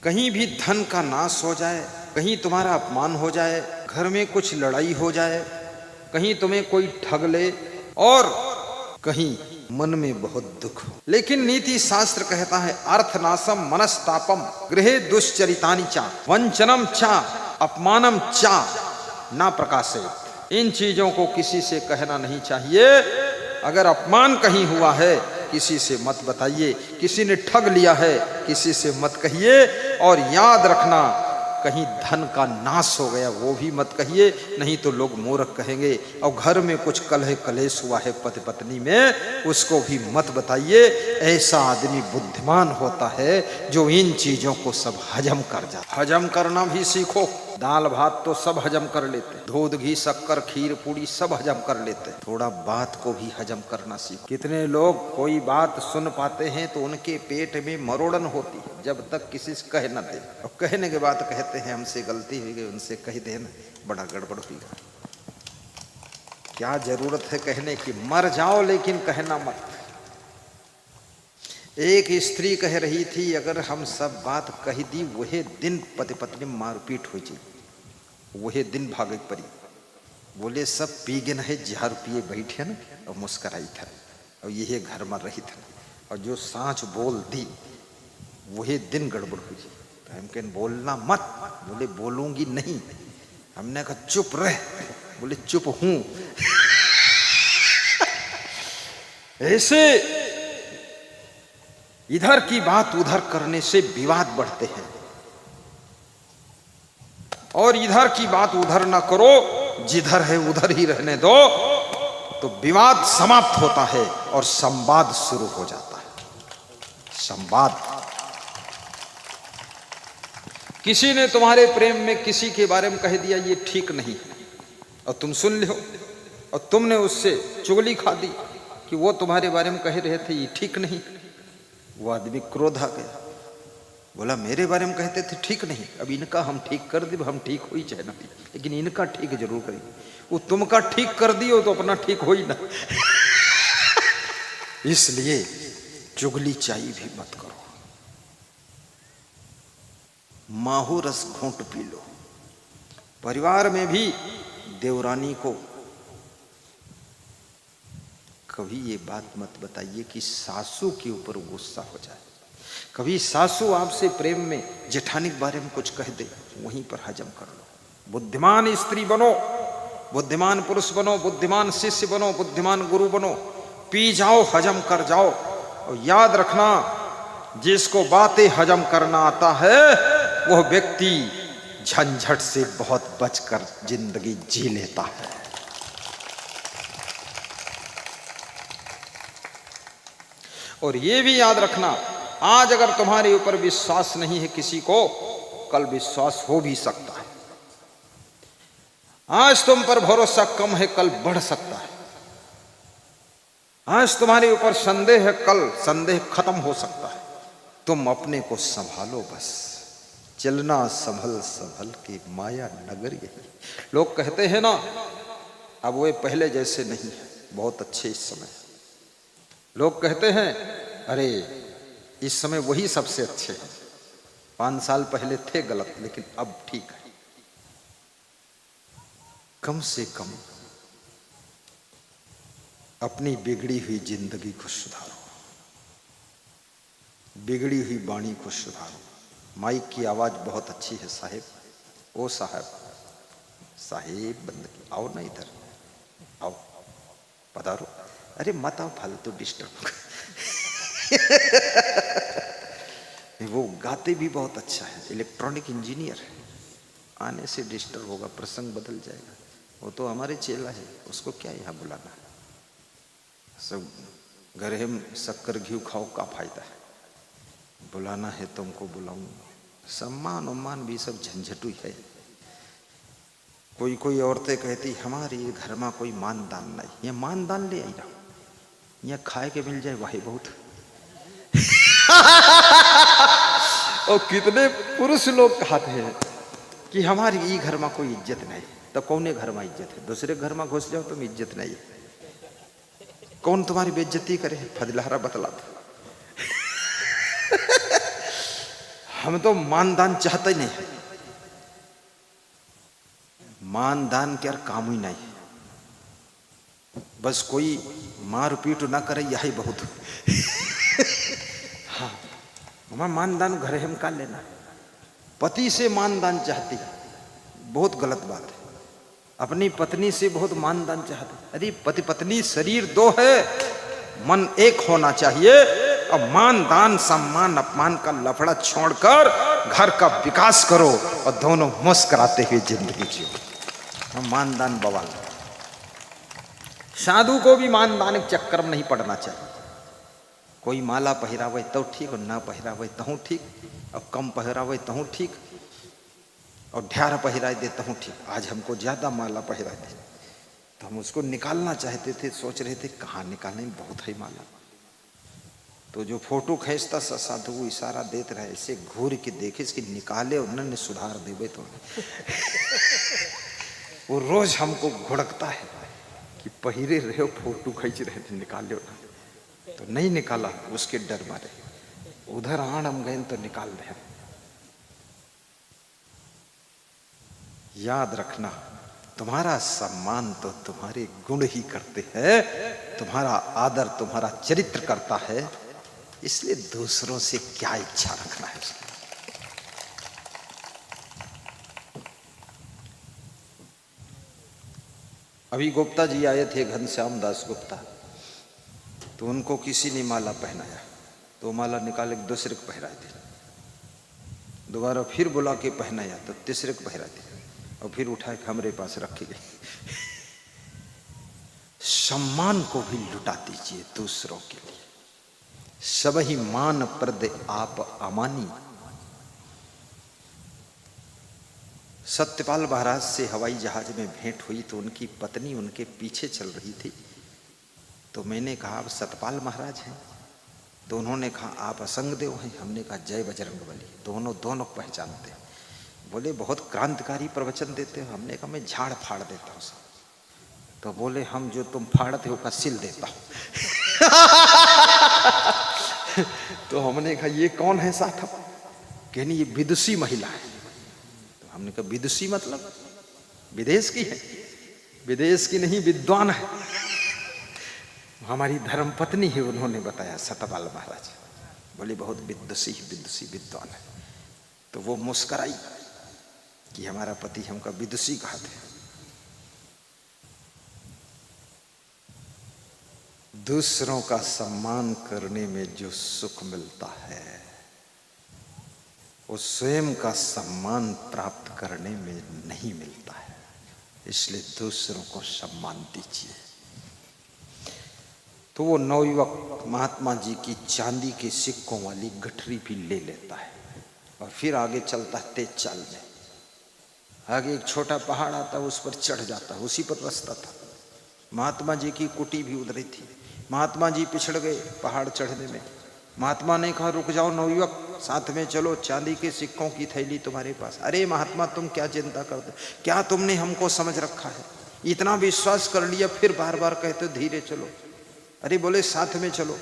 कहीं भी धन का नाश हो जाए, कहीं तुम्हारा अपमान हो जाए, घर में कुछ लड़ाई हो जाए, कहीं तुम्हें कोई ठग ले और कहीं मन में बहुत दुख हो। लेकिन नीति शास्त्र कहता है अर्थनाशम मनस्तापम गृहे दुश्चरितानि चा वंचनम चा अपमानम चा ना प्रकाशेत। इन चीजों को किसी से कहना नहीं चाहिए। अगर अपमान कहीं हुआ है किसी से मत बताइए, किसी ने ठग लिया है किसी से मत कहिए, और याद रखना कहीं धन का नाश हो गया वो भी मत कहिए, नहीं तो लोग मूर्ख कहेंगे। और घर में कुछ कलह कलेश हुआ है पति पत्नी में, उसको भी मत बताइए। ऐसा आदमी बुद्धिमान होता है जो इन चीजों को सब हजम कर जाता। हजम करना भी सीखो। दाल भात तो सब हजम कर लेते, दूध घी शक्कर खीर पूड़ी सब हजम कर लेते, थोड़ा बात को भी हजम करना सीखो। कितने लोग कोई बात सुन पाते हैं तो उनके पेट में मरोड़न होती है जब तक किसी से कह न दे, और कहने के बाद कहते हैं हमसे गलती हो गई, उनसे कह देना, बड़ा गड़बड़ हुई। क्या जरूरत है कहने की, मर जाओ लेकिन कहना मत। एक स्त्री कह रही थी अगर हम सब बात कह दी वही दिन पति पत्नी मारपीट हो जाए, वही दिन भागे पड़ी। बोले सब पी गिन है, 1000 रुपये बैठे न और मुस्कराई था, और यही घर में रही था, और जो सांच बोल दी वही दिन गड़बड़ हुई। तो हम कहें बोलना मत, बोले बोलूंगी नहीं। हमने कहा चुप रह, बोले चुप हूं। ऐसे इधर की बात उधर करने से विवाद बढ़ते हैं, और इधर की बात उधर ना करो, जिधर है उधर ही रहने दो, तो विवाद समाप्त होता है और संवाद शुरू हो जाता है। संवाद। किसी ने तुम्हारे प्रेम में किसी के बारे में कह दिया ये ठीक नहीं है, और तुम सुन लो, और तुमने उससे चुगली खा दी कि वो तुम्हारे बारे में कह रहे थे ये ठीक नहीं। वो आदमी क्रोध आ गया, बोला मेरे बारे में कहते थे ठीक नहीं, अब इनका हम ठीक कर दी, हम ठीक हो ही चाहे ना, लेकिन इनका ठीक जरूर करेंगे। वो तुमका ठीक कर दियो तो अपना ठीक हो ही ना। इसलिए चुगली चाई भी मत करो। माहू रस घोंट पी लो। परिवार में भी देवरानी को कभी ये बात मत बताइए कि सासू के ऊपर गुस्सा हो जाए। कभी सासू आपसे प्रेम में जेठानी के बारे में कुछ कह दे, वहीं पर हजम कर लो। बुद्धिमान स्त्री बनो, बुद्धिमान पुरुष बनो, बुद्धिमान शिष्य बनो, बुद्धिमान गुरु बनो। पी जाओ, हजम कर जाओ, और याद रखना जिसको बातें हजम करना आता है वह व्यक्ति झंझट से बहुत बचकर जिंदगी जी लेता है। और ये भी याद रखना, आज अगर तुम्हारे ऊपर विश्वास नहीं है किसी को, कल विश्वास हो भी सकता है। आज तुम पर भरोसा कम है, कल बढ़ सकता है। आज तुम्हारे ऊपर संदेह है, कल संदेह खत्म हो सकता है। तुम अपने को संभालो बस। चलना संभल संभल के माया नगर यही। लोग कहते हैं ना अब वो पहले जैसे नहीं है, बहुत अच्छे इस समय। लोग कहते हैं अरे इस समय वही सबसे अच्छे हैं, 5 साल पहले थे गलत लेकिन अब ठीक है। कम से कम अपनी बिगड़ी हुई जिंदगी को सुधारो, बिगड़ी हुई वाणी को सुधारो। माइक की आवाज बहुत अच्छी है साहेब। ओ साहब, साहेब बंद की, आओ ना इधर आओ, पधारो। अरे मत आओ, फालतू डिस्टर्ब। वो गाते भी बहुत अच्छा है, इलेक्ट्रॉनिक इंजीनियर है, आने से डिस्टर्ब होगा, प्रसंग बदल जाएगा। वो तो हमारे चेला है, उसको क्या यहाँ बुलाना है। सब घरे में शक्कर घी खाओ, का फायदा है। बुलाना है तुमको बुलाऊंगा। सम्मान उम्मान भी सब झंझटू है। कोई कोई औरतें कहती हमारे घर में कोई मानदान नहीं, ये मानदान ले आई रहा, यहाँ खाए के मिल जाए वही बहुत। और कितने पुरुष लोग कहते हैं कि हमारे ई घर में कोई इज्जत नहीं। तो कौन घर में इज्जत है? दूसरे घर में घुस जाओ तुम, इज्जत नहीं है। कौन तुम्हारी बेइज्जती करे? फजलहरा बतला। हम तो मानदान चाहते नहीं, मानदान के काम ही नहीं, बस कोई मार पीट ना करे यही बहुत। हाँ, हमारा मानदान घर हम का लेना, पति से मानदान चाहती बहुत गलत बात है। अपनी पत्नी से बहुत मानदान चाहते, अरे पति पत्नी शरीर दो है, मन एक होना चाहिए। और मानदान सम्मान अपमान का लफड़ा छोड़कर घर का विकास करो और दोनों मुस्कुराते हुए जिंदगी जियो। मानदान बवाल, साधु को भी मानदान के चक्कर में नहीं पड़ना चाहिए। कोई माला पहरावे तो ठीक, और ना पहरावे तो ठीक, और कम पहरावे तो ठीक, और ढेर पहरा देता हूँ ठीक। आज हमको ज्यादा माला पहरा दे तो हम उसको निकालना चाहते थे, सोच रहे थे कहाँ निकालने, बहुत है माला। तो जो फोटो खींचता साधु वो इशारा देते रहे, ऐसे घूर के देखे इसके निकाले और उन्होंने सुधार देवे तो वो रोज हमको घुड़कता है कि पहिरे रहे हो, फोटो खींच रहे थे, निकाले ना, तो नहीं निकाला उसके डर मारे। उधर आण हम गए तो निकाल दे। याद रखना, तुम्हारा सम्मान तो तुम्हारे गुण ही करते हैं, तुम्हारा आदर तुम्हारा चरित्र करता है, इसलिए दूसरों से क्या इच्छा रखना है उसकी। अभी गुप्ता जी आए थे, घनश्याम दास गुप्ता, तो उनको किसी ने माला पहनाया, तो माला निकाले दूसरे को पहरा दी, दोबारा फिर बुला के पहनाया तो तीसरे को पहरा दी, और फिर उठा के हमारे पास रखी गई। सम्मान को भी लुटा दीजिए दूसरों के लिए। सब ही मान प्रद आप अमानी। सत्यपाल महाराज से हवाई जहाज में भेंट हुई तो उनकी पत्नी उनके पीछे चल रही थी। तो मैंने कहा आप सतपाल महाराज हैं? तो उन्होंने कहा आप असंग देव हैं। हमने कहा जय बजरंगबली। दोनों को पहचानते हैं। बोले बहुत क्रांतिकारी प्रवचन देते हो। हमने कहा मैं झाड़ फाड़ देता हूँ सब। तो बोले हम जो तुम फाड़ते हो का सिल देता हूँ। तो हमने कहा ये कौन है साहब? कहनी ये विदुषी महिला है। तो हमने कहा विदुषी मतलब विदेश की है? विदेश की नहीं, विद्वान है, हमारी धर्म पत्नी है। उन्होंने बताया सतपाल महाराज। बोले बहुत विदुषी विद्वान है। तो वो मुस्कराई कि हमारा पति हमका विदुषी कहा थे। दूसरों का सम्मान करने में जो सुख मिलता है वो स्वयं का सम्मान प्राप्त करने में नहीं मिलता है। इसलिए दूसरों को सम्मान दीजिए। तो वो नवयुवक महात्मा जी की चांदी के सिक्कों वाली गठरी भी ले लेता है और फिर आगे चलता है तेज चाल में। आगे एक छोटा पहाड़ आता, उस पर चढ़ जाता, उसी पर रास्ता था। महात्मा जी की कुटी भी उधर थी। महात्मा जी पिछड़ गए पहाड़ चढ़ने में। महात्मा ने कहा रुक जाओ नवयुवक, साथ में चलो, चांदी के सिक्कों की थैली तुम्हारे पास। अरे महात्मा तुम क्या चिंता करते, क्या तुमने हमको समझ रखा है? इतना विश्वास कर लिया फिर बार बार कहते धीरे चलो। अरे बोले साथ में चलो,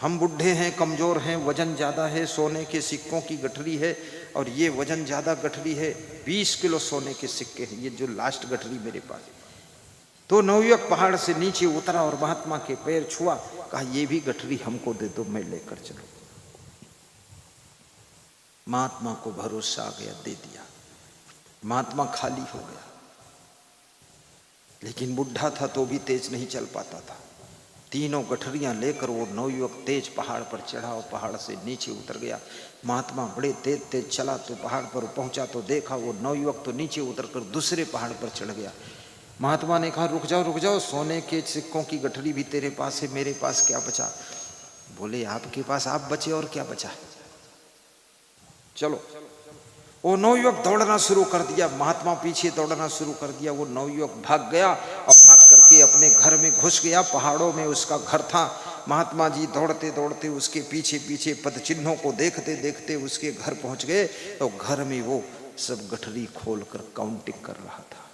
हम बुढ़े हैं, कमजोर हैं, वजन ज्यादा है, सोने के सिक्कों की गठरी है और ये वजन ज्यादा गठरी है, 20 किलो सोने के सिक्के हैं, ये जो लास्ट गठरी मेरे पास। तो नवयुवक पहाड़ से नीचे उतरा और महात्मा के पैर छुआ, कहा ये भी गठरी हमको दे दो, मैं लेकर चलूं। महात्मा को भरोसा आ गया, दे दिया। महात्मा खाली हो गया, लेकिन बुढ़ा था तो भी तेज नहीं चल पाता था। तीनों गठरियां लेकर वो नवयुवक तेज पहाड़ पर चढ़ा और पहाड़ से नीचे उतर गया। महात्मा बड़े तेज तेज चला तो पहाड़ पर पहुंचा तो देखा वो नवयुवक तो नीचे उतरकर दूसरे पहाड़ पर चढ़ गया। महात्मा ने कहा रुक जाओ, सोने के सिक्कों की गठरी भी तेरे पास है, मेरे पास क्या बचा? बोले आपके पास आप बचे और क्या बचा है, चलो। वो नवयुवक दौड़ना शुरू कर दिया, महात्मा पीछे दौड़ना शुरू कर दिया। वो नवयुवक भाग गया और भाग करके अपने घर में घुस गया। पहाड़ों में उसका घर था। महात्मा जी दौड़ते दौड़ते उसके पीछे पीछे पद चिन्हों को देखते देखते उसके घर पहुंच गए। तो घर में वो सब गठरी खोलकर काउंटिंग कर रहा था।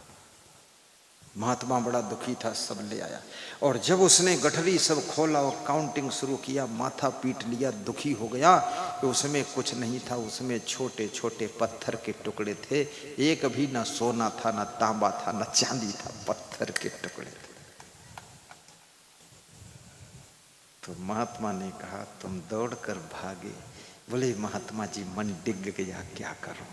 महात्मा बड़ा दुखी था, सब ले आया। और जब उसने गठरी सब खोला और काउंटिंग शुरू किया, माथा पीट लिया, दुखी हो गया कि उसमें कुछ नहीं था, उसमें छोटे छोटे पत्थर के टुकड़े थे। एक भी ना सोना था, ना तांबा था, ना चांदी था, पत्थर के टुकड़े थे। तो महात्मा ने कहा तुम दौड़कर भागे। बोले महात्मा जी मन डिग गया, क्या करूं।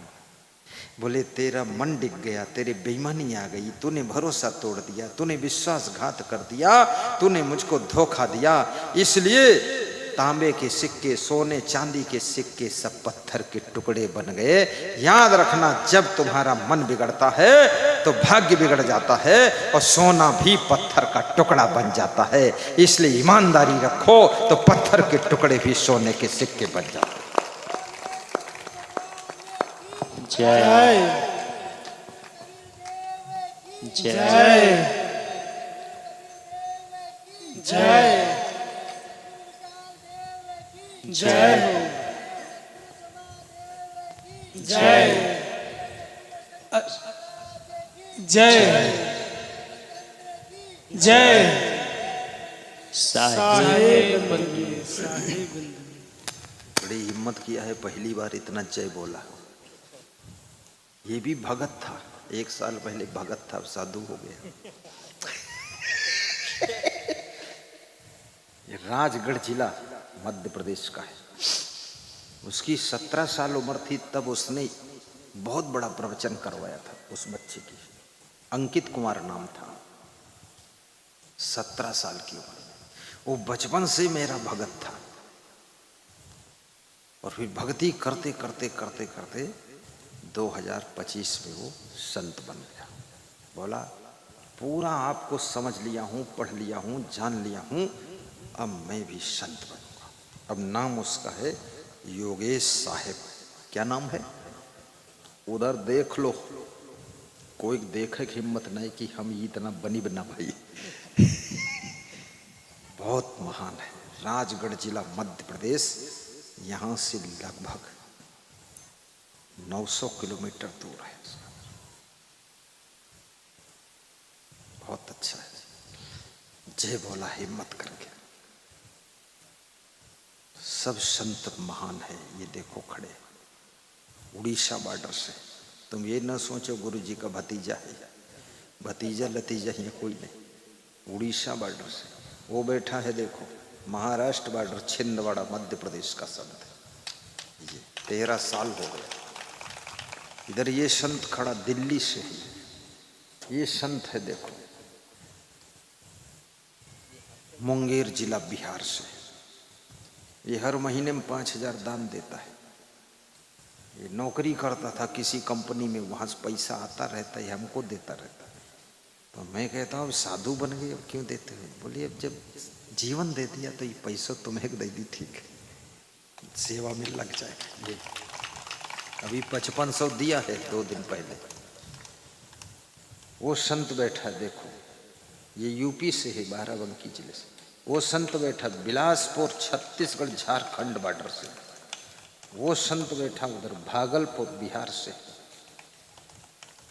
बोले तेरा मन डिग गया, तेरे बेईमानी आ गई, तूने भरोसा तोड़ दिया, तूने विश्वासघात कर दिया, तूने मुझको धोखा दिया, इसलिए तांबे के सिक्के, सोने चांदी के सिक्के सब पत्थर के टुकड़े बन गए। याद रखना, जब तुम्हारा मन बिगड़ता है तो भाग्य बिगड़ जाता है और सोना भी पत्थर का टुकड़ा बन जाता है। इसलिए ईमानदारी रखो तो पत्थर के टुकड़े भी सोने के सिक्के बन जाते हैं। जय जय जय जय जय जय जय साहेब बंदगी, साहेब बंदगी। बड़ी हिम्मत किया है, पहली बार इतना जय बोला। ये भी भगत था, 1 साल पहले भगत था, अब साधु हो गया। ये राजगढ़ जिला मध्य प्रदेश का है। उसकी 17 साल उम्र थी तब उसने बहुत बड़ा प्रवचन करवाया था उस बच्चे की। अंकित कुमार नाम था, 17 साल की उम्र में। वो बचपन से मेरा भगत था और फिर भक्ति करते करते करते करते 2025 में वो संत बन गया। बोला पूरा आपको समझ लिया हूँ, पढ़ लिया हूँ, जान लिया हूँ, अब मैं भी संत बनूंगा। अब नाम उसका है योगेश साहेब। क्या नाम है? उधर देख लो, कोई देखे की हिम्मत नहीं कि हम इतना बनी बना भाई। बहुत महान है। राजगढ़ जिला मध्य प्रदेश, यहाँ से लगभग 900 किलोमीटर दूर है। बहुत अच्छा है। जय बोला हिम्मत करके। सब संत महान है। ये देखो खड़े, उड़ीसा बॉर्डर से। तुम ये ना सोचो गुरु जी का भतीजा है, भतीजा लतीजा ही कोई नहीं। उड़ीसा बॉर्डर से वो बैठा है, देखो महाराष्ट्र बॉर्डर, छिंदवाड़ा मध्य प्रदेश का संत है। ये 13 साल हो गए। इधर ये संत खड़ा दिल्ली से है। ये संत है देखो मुंगेर जिला बिहार से। ये हर महीने में 5,000 दान देता है। ये नौकरी करता था किसी कंपनी में, वहाँ से पैसा आता रहता है, हमको देता रहता है। तो मैं कहता हूँ साधु बन गए, अब क्यों देते हो? बोलिए अब जब जीवन दे दिया तो ये पैसा तुम्हें दे दी, ठीक है, सेवा में लग जाएगा। ये अभी 5500 दिया है 2 दिन पहले। वो संत बैठा देखो, ये यूपी से है, बाराबंकी जिले से। वो संत बैठा बिलासपुर छत्तीसगढ़ झारखंड बॉर्डर से। वो संत बैठा उधर भागलपुर बिहार से।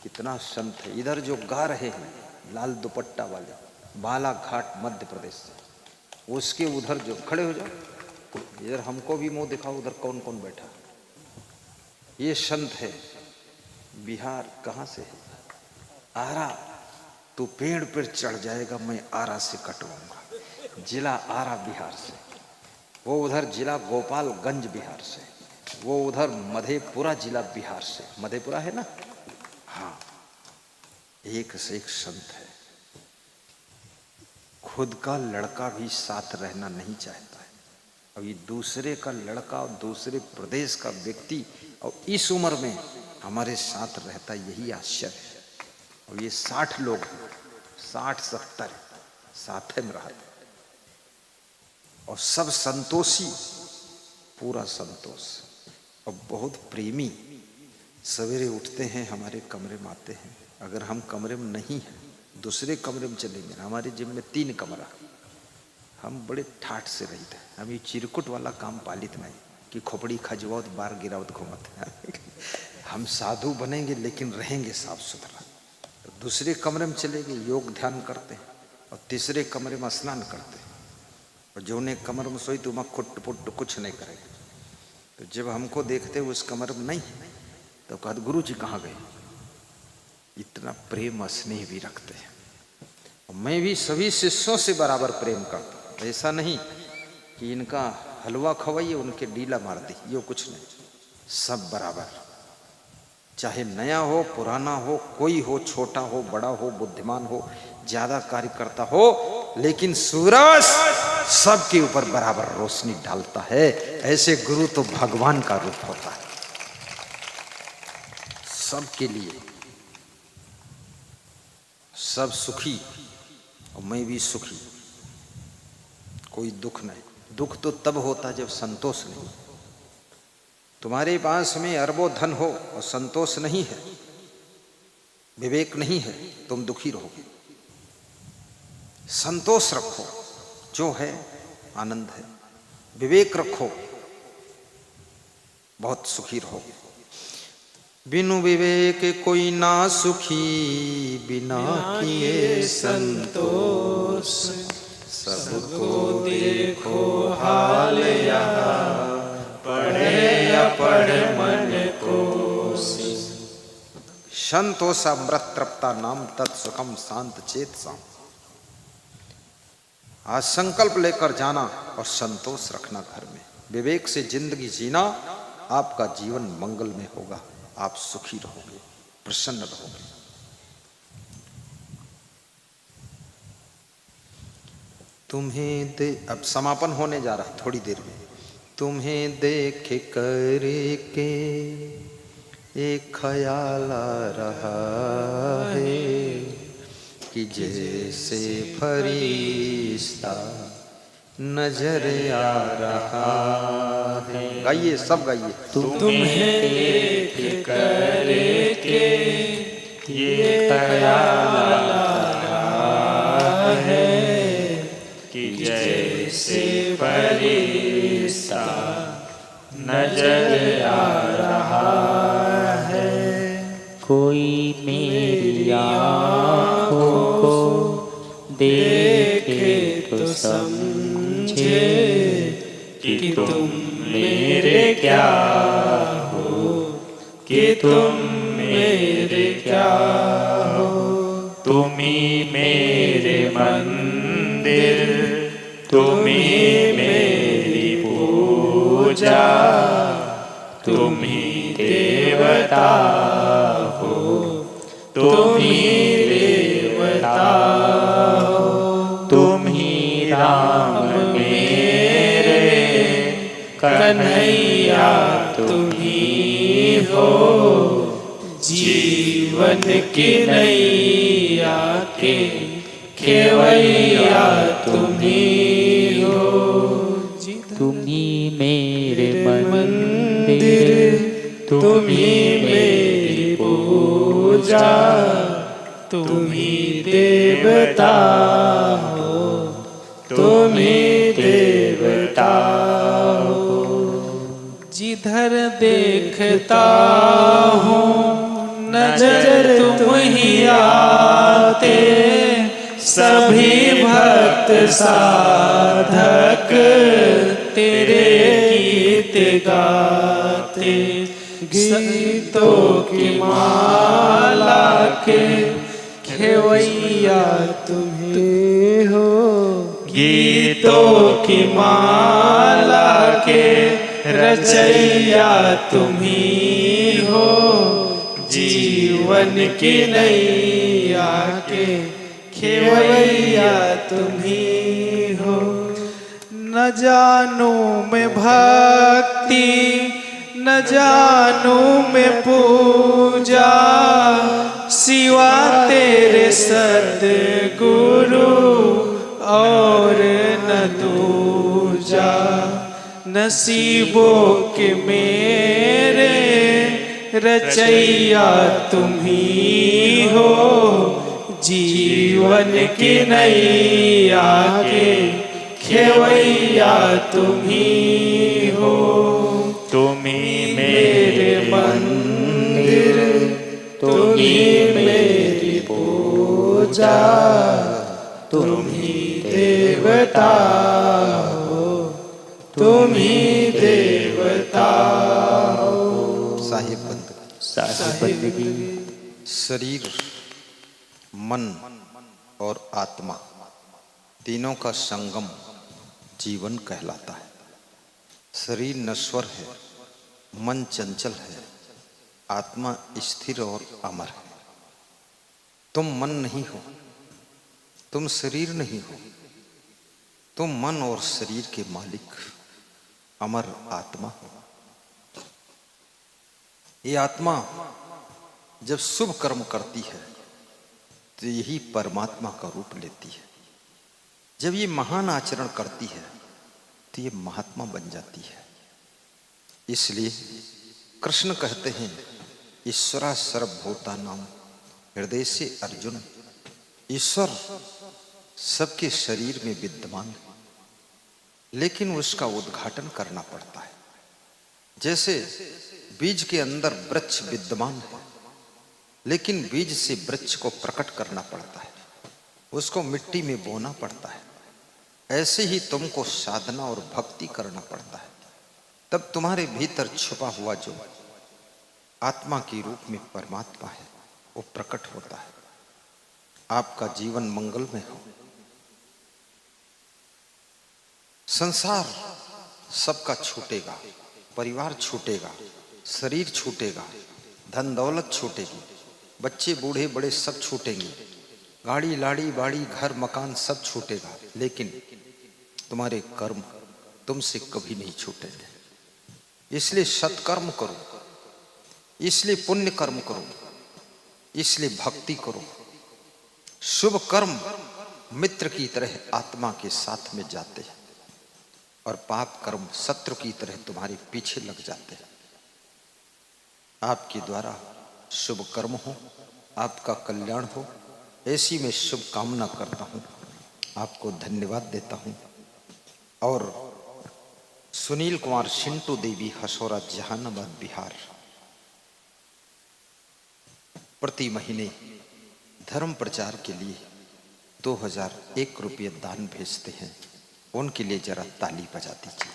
कितना संत है। इधर जो गा रहे हैं लाल दुपट्टा वाले, बालाघाट मध्य प्रदेश से। उसके उधर जो खड़े हो जाओ, इधर हमको भी मुंह दिखाओ, उधर कौन कौन बैठा। ये संत है बिहार। कहाँ से है? आरा। तू पेड़ पर चढ़ जाएगा, मैं आरा से कटवाऊंगा। जिला आरा बिहार से। वो उधर जिला गोपालगंज बिहार से। वो उधर मधेपुरा जिला बिहार से। मधेपुरा है ना? हाँ। एक से एक संत है। खुद का लड़का भी साथ रहना नहीं चाहता है, अब ये दूसरे का लड़का और दूसरे प्रदेश का व्यक्ति और इस उम्र में हमारे साथ रहता, यही आश्चर्य है। और ये 60 लोग, 60-70 साथ में रहते और सब संतोषी, पूरा संतोष और बहुत प्रेमी। सवेरे उठते हैं, हमारे कमरे में आते हैं। अगर हम कमरे में नहीं हैं, दूसरे कमरे में चलेंगे। हमारे जिम में 3 कमरा। हम बड़े ठाठ से रहते हैं। हम ये चिरकुट वाला काम पालित नहीं कि खोपड़ी खजवावत बार गिरावत घूमत। हम साधु बनेंगे लेकिन रहेंगे साफ सुथरा। दूसरे कमरे में चले गए, योग ध्यान करते, और तीसरे कमरे में स्नान करते, और जो ने कमरे में सोई तो वहाँ खुट पुट कुछ नहीं करेगा। तो जब हमको देखते उस कमरे में नहीं, तो कहा गुरु जी कहाँ गए। इतना प्रेम स्नेह भी रखते हैं। मैं भी सभी शिष्यों से बराबर प्रेम करता हूँ। ऐसा नहीं कि इनका हलवा खवाइए उनके डीला मार दी, ये कुछ नहीं। सब बराबर, चाहे नया हो पुराना हो, कोई हो, छोटा हो बड़ा हो, बुद्धिमान हो, ज्यादा कार्य करता हो, लेकिन सूरज सबके ऊपर बराबर रोशनी डालता है। ऐसे गुरु तो भगवान का रूप होता है सबके लिए। सब सुखी और मैं भी सुखी, कोई दुख नहीं। दुख तो तब होता जब संतोष नहीं। तुम्हारे पास में अरबों धन हो और संतोष नहीं है, विवेक नहीं है, तुम दुखी रहोगे। संतोष रखो, जो है आनंद है। विवेक रखो, बहुत सुखी रहोगे। बिनु विवेक कोई ना सुखी, बिना किए संतोष। सबको देखो हाल यहाँ, पढ़े या पढ़े मन को। संतोषामृत तृप्ता नाम तत्सुखम शांत चेत साम। आज संकल्प लेकर जाना और संतोष रखना घर में। विवेक से जिंदगी जीना, आपका जीवन मंगल में होगा। आप सुखी रहोगे, प्रसन्न रहोगे। तुम्हें अब समापन होने जा रहा थोड़ी देर में। तुम्हें देख करके एक ख्याल आ रहा है कि जैसे फरिश्ता नजर आ रहा है। गाइए, सब गाइए। तुम्हें देख करके ये ख्याल आ रहा है कि जैसे फरिश्ता नजर आ रहा है। कोई मेरी आँखों को देखे तो समझे कि तुम मेरे क्या हो, कि तुम मेरे क्या हो। तुम ही मेरे मंदिर, तुम ही मेरी पूजा, तुम ही देवता हो, तुम ही देवता हो। तुम ही राम मेरे कन्हैया, तुम ही हो। जीवन की नैया के खेवैया, तुम ही हो। तुम ही मेरे मंदिर, तुम ही मेरी पूजा, तुम ही देवता हो, तुम ही देवता हो। जिधर देखता हूँ नजर तुम ही आते, सभी भक्त साधक तेरे गीत गाते। गीतों की माला के खेवैया तुम्हें हो। गीतों की माला के रचैया तुम्ही हो। जीवन की नैया के खेवैया तुम्ही हो। न जानू मैं भक्ति, न जानू मैं पूजा, सिवा तेरे सद्गुरु और न दूजा। नसीबों के मेरे रचैया तुम्ही हो। जीवन की नैया के खेवैया तुम्ही हो। तुम्ही मेरे मंदिर, तुम्ही मेरी पूजा तुम ही देवता हो, तुम ही देवता हो। साहिब बंद। साहिब बंदगी। शरीर, मन और आत्मा तीनों का संगम जीवन कहलाता है। शरीर नश्वर है, मन चंचल है, आत्मा स्थिर और अमर है। तुम मन नहीं हो, तुम शरीर नहीं हो, तुम मन और शरीर के मालिक अमर आत्मा हो। ये आत्मा जब शुभ कर्म करती है तो यही परमात्मा का रूप लेती है। जब ये महान आचरण करती है तो ये महात्मा बन जाती है। इसलिए कृष्ण कहते हैं, ईश्वरा सर्वभूतानां हृदय से अर्जुन। ईश्वर सबके शरीर में विद्यमान है, लेकिन उसका उद्घाटन करना पड़ता है। जैसे बीज के अंदर वृक्ष विद्यमान है, लेकिन बीज से वृक्ष को प्रकट करना पड़ता है, उसको मिट्टी में बोना पड़ता है। ऐसे ही तुमको साधना और भक्ति करना पड़ता है, तब तुम्हारे भीतर छुपा हुआ जो आत्मा के रूप में परमात्मा है वो प्रकट होता है। आपका जीवन मंगलमय हो। संसार सबका छूटेगा, परिवार छूटेगा, शरीर छूटेगा, धन दौलत छूटेगी, बच्चे बूढ़े बड़े सब छूटेंगे, गाड़ी लाड़ी बाड़ी घर मकान सब छूटेगा, लेकिन तुम्हारे कर्म तुमसे कभी नहीं छूटेंगे। इसलिए सत्कर्म करो, इसलिए पुण्य कर्म करो, इसलिए भक्ति करो। शुभ कर्म मित्र की तरह आत्मा के साथ में जाते हैं और पाप कर्म शत्रु की तरह तुम्हारे पीछे लग जाते हैं। आपके द्वारा शुभ कर्म हो, आपका कल्याण हो, ऐसी मैं शुभ कामना करता हूँ। आपको धन्यवाद देता हूँ। और सुनील कुमार शिंटू देवी हसौरा जहानाबाद बिहार प्रति महीने धर्म प्रचार के लिए 2001 रुपये दान भेजते हैं। उनके लिए जरा ताली बजा दीजिए।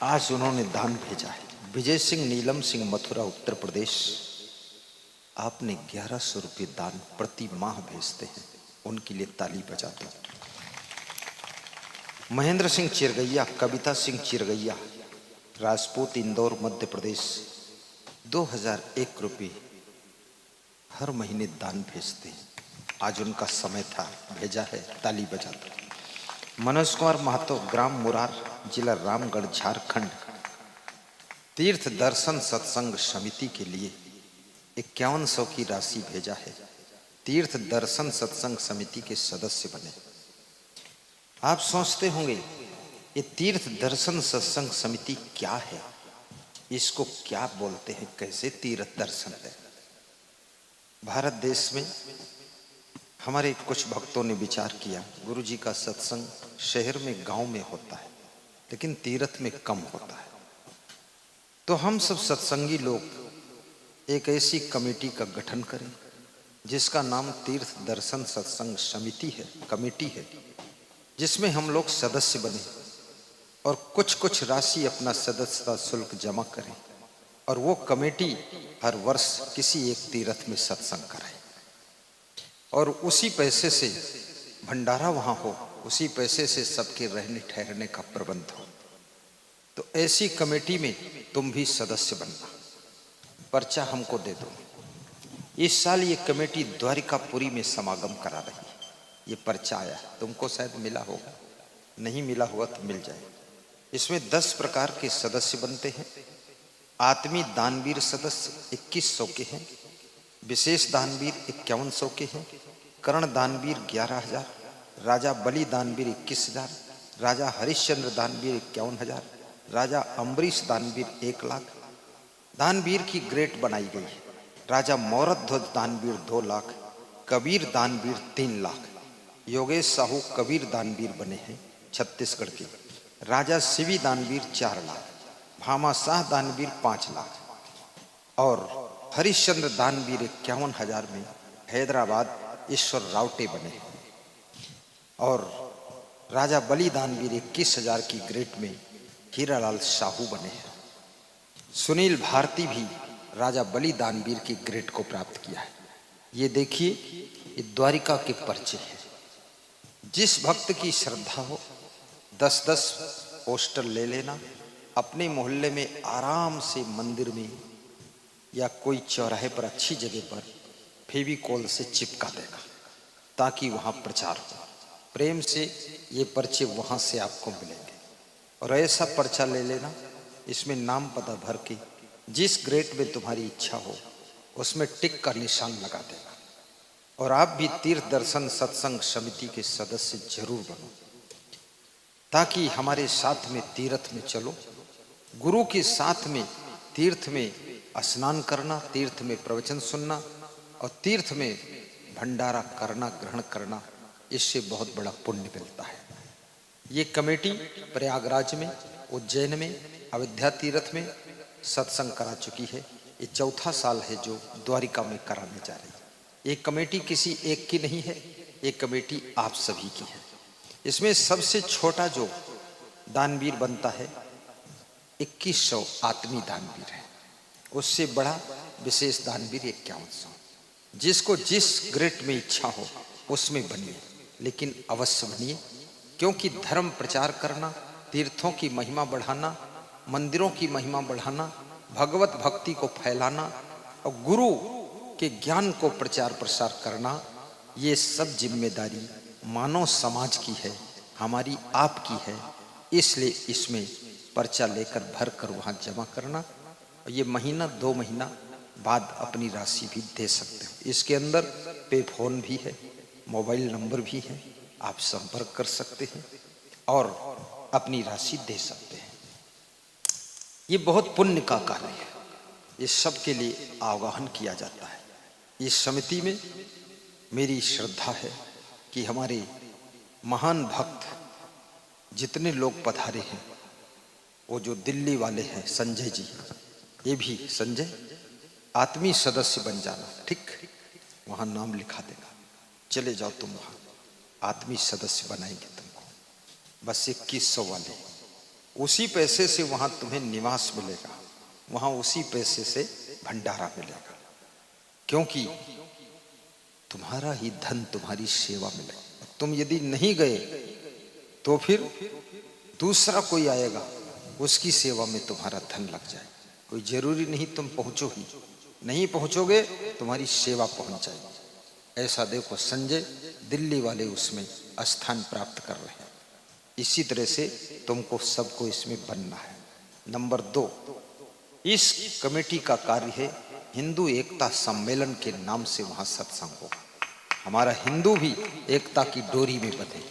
आज उन्होंने दान भेजा है। विजय सिंह नीलम सिंह मथुरा उत्तर प्रदेश, आपने 1100 रुपये दान प्रति माह भेजते हैं। उनके लिए ताली बजा दो। महेंद्र सिंह चिरगैया, कविता सिंह चिरगैया, राजपूत इंदौर मध्य प्रदेश, 2001 रुपये हर महीने दान भेजते हैं। आज उनका समय था, भेजा है, ताली बजा दो। मनोज कुमार महतो, ग्राम मुरार, जिला रामगढ़, झारखंड, तीर्थ दर्शन सत्संग समिति के लिए 5100 की राशि भेजा है। तीर्थ दर्शन सत्संग समिति के सदस्य बने। आप सोचते होंगे ये तीर्थ दर्शन सत्संग समिति क्या है, इसको क्या बोलते हैं, कैसे तीर्थ दर्शन है। भारत देश में हमारे कुछ भक्तों ने विचार किया, गुरु जी का सत्संग शहर में गांव में होता है, लेकिन तीर्थ में कम होता है। तो हम सब सत्संगी लोग एक ऐसी कमेटी का गठन करें जिसका नाम तीर्थ दर्शन सत्संग समिति है, कमेटी है, जिसमें हम लोग सदस्य बने और कुछ राशि अपना सदस्यता शुल्क जमा करें और वो कमेटी हर वर्ष किसी एक तीर्थ में सत्संग कराए और उसी पैसे से भंडारा वहाँ हो, उसी पैसे से सबके रहने ठहरने का प्रबंध हो। तो ऐसी कमेटी में तुम भी सदस्य बनना, पर्चा हमको दे दो। इस साल ये कमेटी द्वारिकापुरी में समागम करा रही है। ये पर्चा आया, तुमको शायद मिला होगा, नहीं मिला हुआ तो मिल जाए। इसमें 10 प्रकार के सदस्य बनते हैं। आत्मी दानवीर सदस्य 2100 के हैं, विशेष दानवीर 5100 के हैं, कर्ण दानवीर 11000, राजा बलि दानवीर 21000, राजा हरिश्चंद्र दानवीर 51000, राजा अम्बरीश दानवीर 1 लाख। दानवीर की ग्रेड बनाई गई है। राजा मौरत ध्वज दानवीर 2 लाख, कबीर दानवीर 3 लाख। योगेश साहू कबीर दानवीर बने हैं छत्तीसगढ़ के। राजा शिवी दानवीर 4 लाख, भामा शाह दानवीर 5 लाख और हरिश्चंद्र दानवीर 51,000 में हैदराबाद ईश्वर रावटे बने और राजा बली दानवीर 21,000 की ग्रेट में हीरालाल साहू बने हैं। सुनील भारती भी राजा बली दानवीर की ग्रेट को प्राप्त किया है। ये देखिए, ये द्वारिका के पर्चे हैं। जिस भक्त की श्रद्धा हो 10-10 पोस्टर ले लेना, अपने मोहल्ले में आराम से मंदिर में या कोई चौराहे पर अच्छी जगह पर फेविकोल से चिपका देगा ताकि वहाँ प्रचार हो। प्रेम से ये पर्चे वहाँ से आपको मिलेंगे। और ऐसा पर्चा ले लेना, इसमें नाम पता भर के जिस ग्रेट में तुम्हारी इच्छा हो उसमें टिक का निशान लगा देना। और आप भी तीर्थ दर्शन सत्संग समिति के सदस्य जरूर बनो ताकि हमारे साथ में तीर्थ में चलो। गुरु के साथ में तीर्थ में स्नान करना, तीर्थ में प्रवचन सुनना और तीर्थ में भंडारा करना, ग्रहण करना, इससे बहुत बड़ा पुण्य मिलता है। ये कमेटी प्रयागराज में, उज्जैन में, अयोध्या तीर्थ में सत्संग करा चुकी है। ये चौथा साल है जो द्वारिका में कराने जा रही है। ये कमेटी किसी एक की नहीं है, ये कमेटी आप सभी की है। इसमें सबसे छोटा जो दानवीर बनता है 2100 आत्मी दानवीर है। उससे बड़ा विशेष दानवीर 5100। जिसको जिस ग्रेट में इच्छा हो उसमें बनिए, लेकिन अवश्य बनिए, क्योंकि धर्म प्रचार करना, तीर्थों की महिमा बढ़ाना, मंदिरों की महिमा बढ़ाना, भगवत भक्ति को फैलाना और गुरु के ज्ञान को प्रचार प्रसार करना, ये सब जिम्मेदारी मानव समाज की है, हमारी आपकी है। इसलिए इसमें पर्चा लेकर भर कर वहाँ जमा करना और ये महीना 2 महीना बाद अपनी राशि भी दे सकते हो। इसके अंदर पे फोन भी है, मोबाइल नंबर भी है, आप संपर्क कर सकते हैं और अपनी राशि दे सकते हैं। ये बहुत पुण्य का कार्य है। इस सब के लिए आह्वान किया जाता है। इस समिति में मेरी श्रद्धा है कि हमारे महान भक्त जितने लोग पधारे हैं, वो जो दिल्ली वाले हैं संजय जी, ये भी संजय आत्मी सदस्य बन जाना, ठीक? वहाँ नाम लिखा देगा, चले जाओ तुम वहाँ, आत्मी सदस्य बनाएंगे तुमको। बस 2100 वाले, उसी पैसे से वहाँ तुम्हें निवास मिलेगा, वहाँ उसी पैसे से भंडारा मिलेगा, क्योंकि तुम्हारा ही धन तुम्हारी सेवा में लगे। तुम यदि नहीं गए तो फिर दूसरा कोई आएगा, उसकी सेवा में तुम्हारा धन लग जाए। कोई जरूरी नहीं तुम पहुंचो ही, नहीं पहुंचोगे तुम्हारी सेवा पहुंच जाएगी। ऐसा देखो, संजय दिल्ली वाले उसमें स्थान प्राप्त कर रहे हैं। इसी तरह से तुमको सबको इसमें बनना है। नंबर 2, इस कमेटी का कार्य है हिंदू एकता सम्मेलन के नाम से वहां सत्संग होगा। हमारा हिंदू भी एकता की डोरी में बंधे।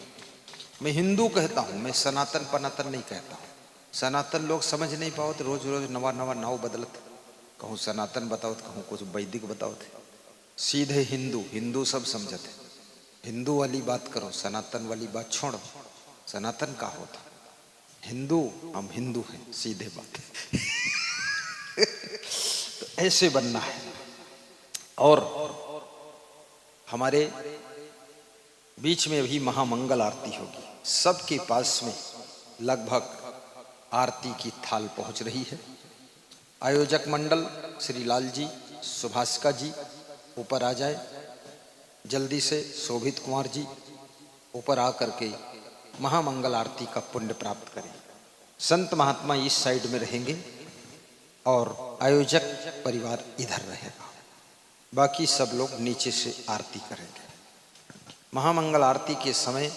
मैं हिंदू कहता हूं, मैं सनातन पनातन नहीं कहता हूं। सनातन लोग समझ नहीं पाओ तो रोज रोज नवा नवा नाव बदलत, कहूँ सनातन बताओ तो कहूँ कुछ वैदिक बताओ थे। सीधे हिंदू, हिंदू सब समझते। हिंदू वाली बात करो, सनातन वाली बात छोड़ो। सनातन का होता हिंदू, हम हिंदू हैं, सीधे बात है। तो ऐसे बनना है। और हमारे बीच में भी महामंगल आरती होगी। सबके पास में लगभग आरती की थाल पहुंच रही है। आयोजक मंडल श्री लाल जी, सुभाषिका जी ऊपर आ जाए जल्दी से। शोभित कुमार जी ऊपर आकर के महामंगल आरती का पुण्य प्राप्त करें। संत महात्मा इस साइड में रहेंगे और आयोजक परिवार इधर रहेगा, बाकी सब लोग नीचे से आरती करेंगे। महामंगल आरती के समय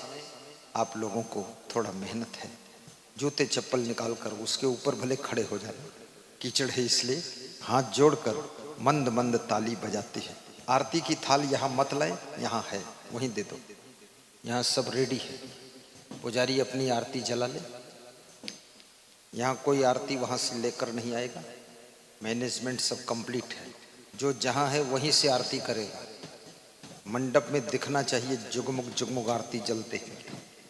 आप लोगों को थोड़ा मेहनत है, जूते चप्पल निकाल कर उसके ऊपर भले खड़े हो जाए, कीचड़ है इसलिए हाथ जोड़कर मंद मंद ताली बजाते हैं। आरती की थाल यहाँ मत लाए, यहाँ है वहीं दे दो, यहाँ सब रेडी है। पुजारी अपनी आरती जला ले, यहाँ कोई आरती वहाँ से लेकर नहीं आएगा। मैनेजमेंट सब कंप्लीट है, जो जहाँ है वहीं से आरती करेगा। मंडप में दिखना चाहिए जुगमुग जुगमुग आरती जलते हैं,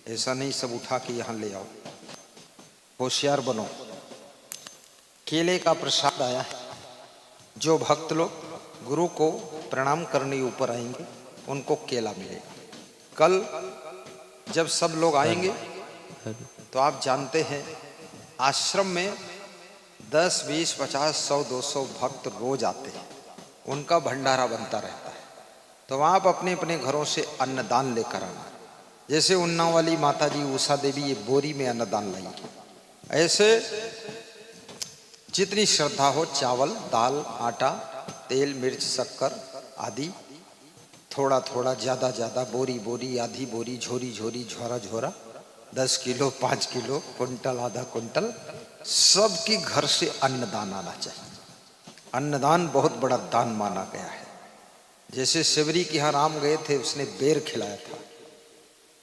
ऐसा नहीं सब उठा के यहाँ ले आओ। होशियार बनो। केले का प्रसाद आया है, जो भक्त लोग गुरु को प्रणाम करने ऊपर आएंगे उनको केला मिलेगा। कल जब सब लोग आएंगे तो आप जानते हैं आश्रम में 10, 20, 50, 100, 200 भक्त रोज आते हैं, उनका भंडारा बनता रहता है। तो आप अपने अपने घरों से अन्नदान लेकर आना। जैसे उन्नाव वाली माता जी उषा देवी ये बोरी में अन्नदान लाई, ऐसे जितनी श्रद्धा हो चावल, दाल, आटा, तेल, मिर्च, शक्कर आदि थोड़ा थोड़ा, ज़्यादा ज़्यादा, बोरी बोरी, आधी बोरी, झोरी झोरी, झोरा झोरा, 10 किलो, 5 किलो, कुंटल, आधा कुंटल, सबकी घर से अन्नदान आना चाहिए। अन्नदान बहुत बड़ा दान माना गया है। जैसे शिवरी के यहाँ राम गए थे, उसने बेर खिलाया था,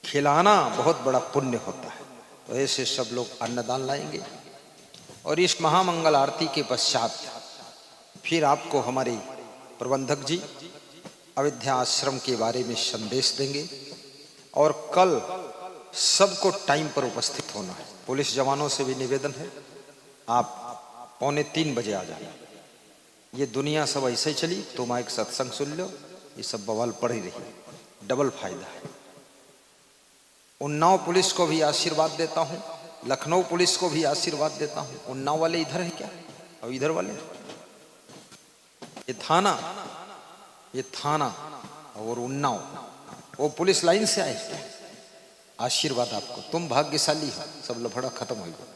खिलाना बहुत बड़ा पुण्य होता है। तो ऐसे सब लोग अन्नदान लाएंगे और इस महामंगल आरती के पश्चात फिर आपको हमारे प्रबंधक जी अयोध्या आश्रम के बारे में संदेश देंगे। और कल सबको टाइम पर उपस्थित होना है। पुलिस जवानों से भी निवेदन है, आप 2:45 बजे आ जाना। ये दुनिया सब ऐसे ही चली, तुम एक सत्संग सुन लो, ये सब बवाल पड़ ही रही, डबल फायदा है। उन्नाव पुलिस को भी आशीर्वाद देता हूँ, लखनऊ पुलिस को भी आशीर्वाद देता हूँ। उन्नाव वाले इधर है क्या और इधर वाले, ये थाना और उन्नाव वो पुलिस लाइन से आए। आशीर्वाद आपको, तुम भाग्यशाली हो, सब लफड़ा खत्म हो गया।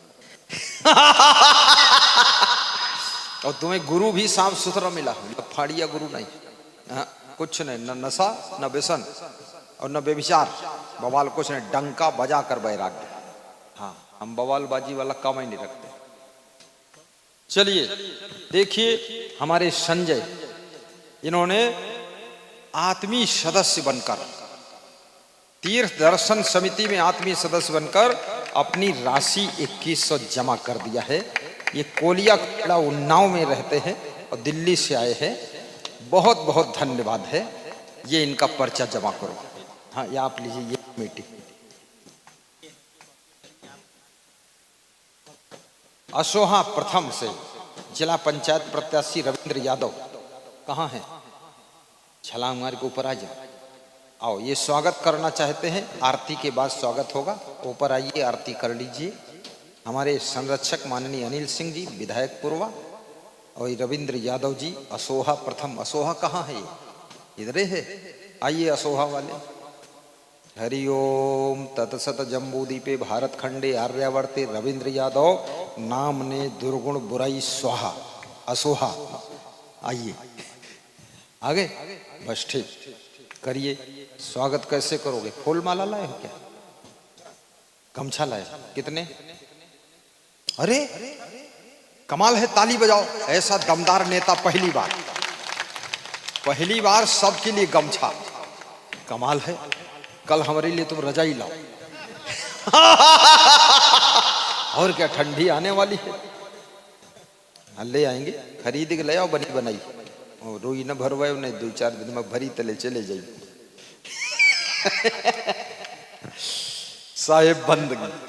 और तुम्हें गुरु भी साफ सुथरा मिला, फाड़िया गुरु नहीं। कुछ नहीं, न नशा, न व्यसन और न व्यभिचार, बवाल कुछ नहीं, डंका बजा कर बैराग्य। हाँ, हम बवालबाजी वाला काम ही नहीं रखते। चलिए देखिए, हमारे संजय इन्होंने आत्मीय सदस्य बनकर, तीर्थ दर्शन समिति में आत्मीय सदस्य बनकर अपनी राशि 2100 जमा कर दिया है। ये कोलिया खेड़ा उन्नाव में रहते हैं और दिल्ली से आए हैं। बहुत बहुत धन्यवाद है। ये इनका पर्चा जमा करो। हाँ, ये आप लीजिए, ये कमेटी। असोहा प्रथम से जिला पंचायत प्रत्याशी रविंद्र यादव कहाँ हैं? छलांग मार के ऊपर आ जाओ। आओ, ये स्वागत करना चाहते हैं, आरती के बाद स्वागत होगा। ऊपर आइए, आरती कर लीजिए। हमारे संरक्षक माननीय अनिल सिंह जी, विधायक पूर्वा, और रविंद्र यादव जी, असोहा प्रथम। असोहा कहाँ है? इधर है। आइए असोहा वाले। हरिओम तत्सत जम्बूदीपे भारत खंडे आर्यावर्ते रविंद्र यादव नाम ने दुर्गुण बुराई स्वाहा। असोहा आइए, आगे बस ठीक करिए। स्वागत कैसे करोगे? फूल माला लाए हो क्या? गमछा लाए? कितने? अरे कमाल है, ताली बजाओ। ऐसा दमदार नेता पहली बार सबके लिए गमछा, कमाल है। कल हमारे लिए तुम रजाई लाओ। और क्या, ठंडी आने वाली है। ले आएंगे, खरीद के ले आओ, बनी बनाई। और रोई न भरवाए, नहीं 2-4 दिन में भरी तले चले जाइए। साहेब बंदगी।